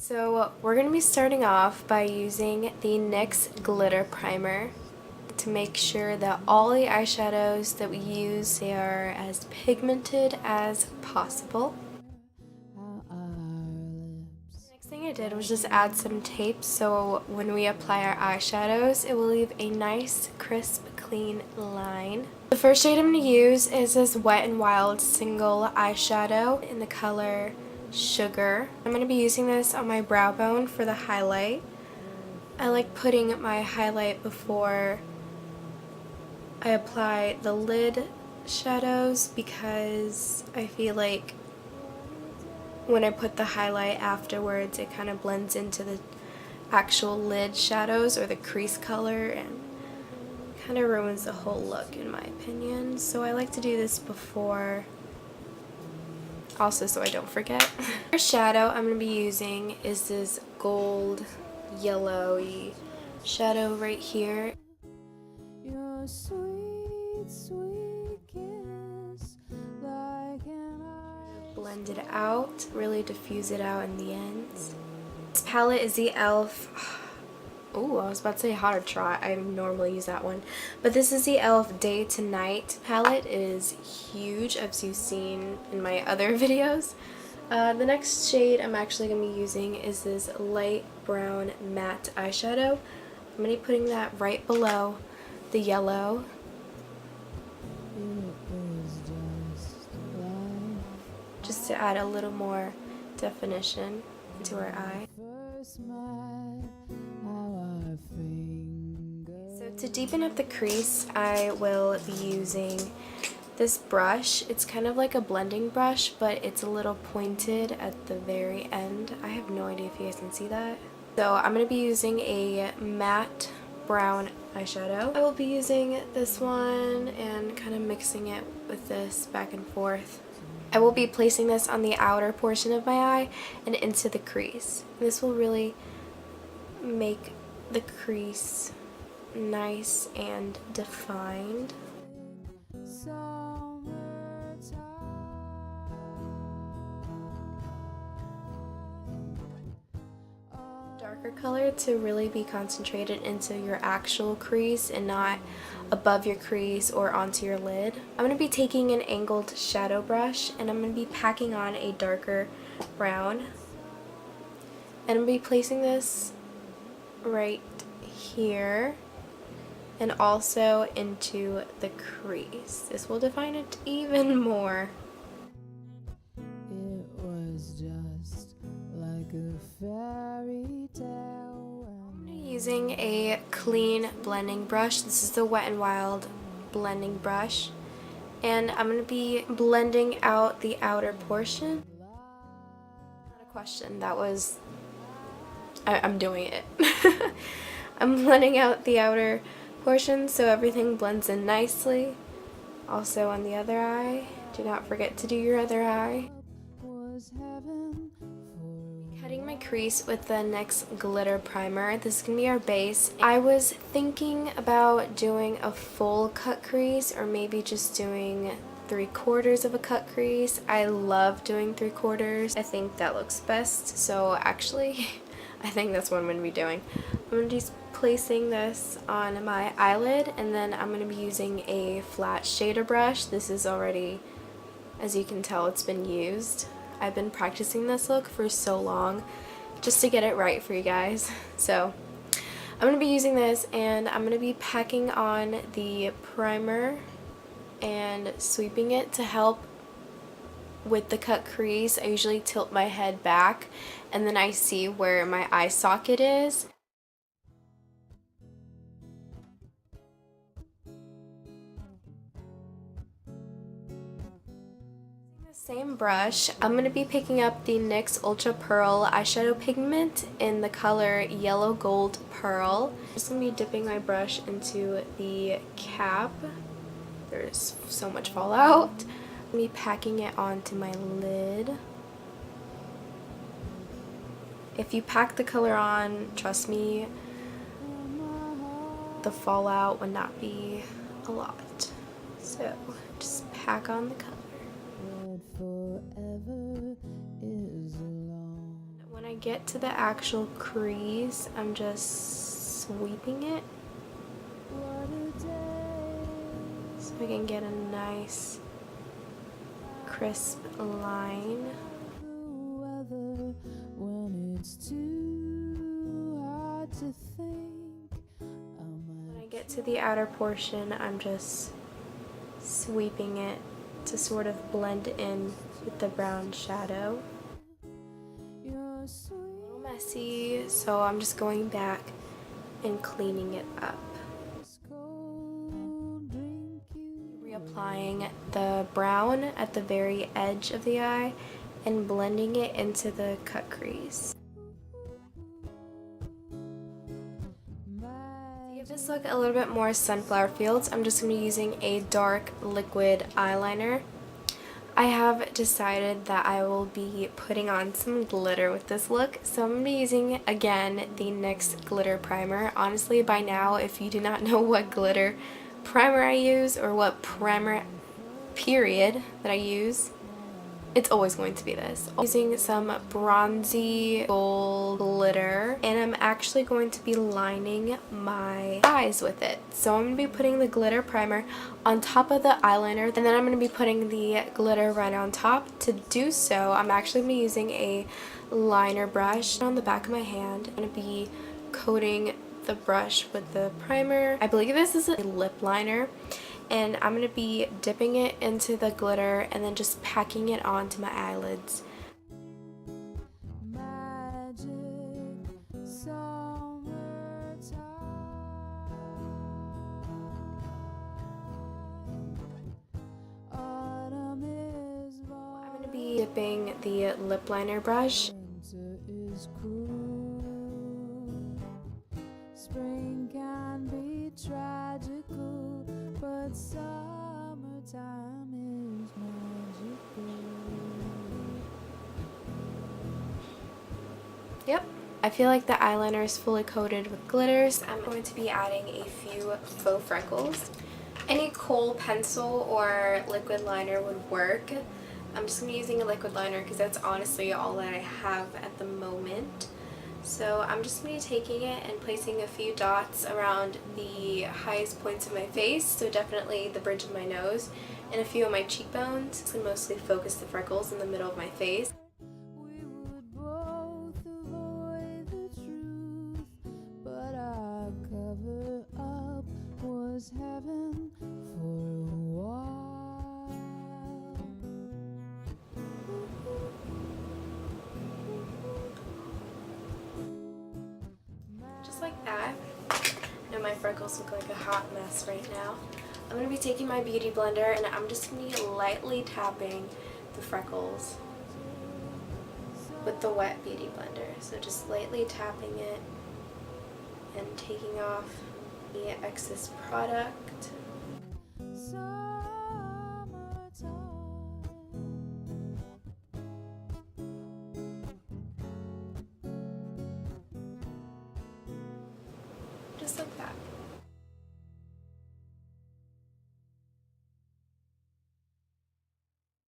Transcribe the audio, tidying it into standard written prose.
So we're going to be starting off by using the NYX glitter primer to make sure that all the eyeshadows that we use, they are as pigmented as possible. The next thing I did was just add some tape so when we apply our eyeshadows, it will leave a nice, crisp, clean line. The first shade I'm going to use is this Wet n Wild single eyeshadow in the color Sugar. I'm going to be using this on my brow bone for the highlight. I like putting my highlight before I apply the lid shadows because I feel like when I put the highlight afterwards it kind of blends into the actual lid shadows or the crease color and kind of ruins the whole look in my opinion. So I like to do this before, also so I don't forget. The first shadow I'm going to be using is this gold yellowy shadow right here. Your sweet, sweet kiss, like blend it out, really diffuse it out in the ends. This palette is the E.L.F. Oh, I was about to say Hot or Trot. I normally use that one. But this is the E.L.F. Day to Night palette. It is huge, as you've seen in my other videos. The next shade I'm actually going to be using is this light brown matte eyeshadow. I'm going to be putting that right below the yellow. Just to add a little more definition into our eye. So to deepen up the crease, I will be using this brush. It's kind of like a blending brush, but it's a little pointed at the very end. I have no idea if you guys can see that. So I'm going to be using a matte brown eyeshadow. I will be using this one and kind of mixing it with this back and forth. I will be placing this on the outer portion of my eye and into the crease. This will really make the crease nice and defined. Darker color to really be concentrated into your actual crease and not above your crease or onto your lid. I'm going to be taking an angled shadow brush and I'm going to be packing on a darker brown. And I'm going to be placing this right here and also into the crease. This will define it even more. It was just like a fairy tale. I'm using a clean blending brush. This is the Wet n Wild blending brush. And I'm going to be blending out the outer portion. Not a question, that was... I'm doing it. I'm blending out the outer portion so everything blends in nicely. Also on the other eye, do not forget to do your other eye. Cutting my crease with the NYX glitter primer. This is going to be our base. I was thinking about doing a full cut crease or maybe just doing 3/4 of a cut crease. I love doing 3/4. I think that looks best, so actually I think that's what I'm going to be doing. I'm going to be placing this on my eyelid and then I'm going to be using a flat shader brush. This is already, as you can tell, it's been used. I've been practicing this look for so long just to get it right for you guys. So I'm going to be using this and I'm going to be packing on the primer and sweeping it to help with the cut crease. I usually tilt my head back and then I see where my eye socket is. Same brush, I'm going to be picking up the NYX Ultra Pearl eyeshadow pigment in the color Yellow Gold Pearl. I'm just going to be dipping my brush into the cap. There's so much fallout. I'm going to be packing it onto my lid. If you pack the color on, trust me, the fallout would not be a lot. So just pack on the color. When I get to the actual crease, I'm just sweeping it so I can get a nice crisp line. When I get to the outer portion, I'm just sweeping it to sort of blend in with the brown shadow. A little messy, so I'm just going back and cleaning it up. Reapplying the brown at the very edge of the eye and blending it into the cut crease. To give this look a little bit more sunflower fields, I'm just going to be using a dark liquid eyeliner. I have decided that I will be putting on some glitter with this look, so I'm going to be using, again, the NYX glitter primer. Honestly, by now, if you do not know what glitter primer I use or what primer period that I use, it's always going to be this. I'm using some bronzy gold glitter, and I'm actually going to be lining my eyes with it. So I'm going to be putting the glitter primer on top of the eyeliner, and then I'm going to be putting the glitter right on top. To do so, I'm actually going to be using a liner brush on the back of my hand. I'm going to be coating the brush with the primer. I believe this is a lip liner. And I'm going to be dipping it into the glitter and then just packing it onto my eyelids. I'm going to be dipping the lip liner brush. Spring can be tragical, but summertime is magical. Yep, I feel like the eyeliner is fully coated with glitters. I'm going to be adding a few faux freckles. Any kohl pencil or liquid liner would work. I'm just going to be using a liquid liner because that's honestly all that I have at the moment. So I'm just going to be taking it and placing a few dots around the highest points of my face, so definitely the bridge of my nose, and a few on my cheekbones, to mostly focus the freckles in the middle of my face. We would both avoid the truth, but our cover up was heaven for a while. Like that. I know my freckles look like a hot mess right now. I'm going to be taking my beauty blender and I'm just going to be lightly tapping the freckles with the wet beauty blender. So just lightly tapping it and taking off the excess product. Just like that.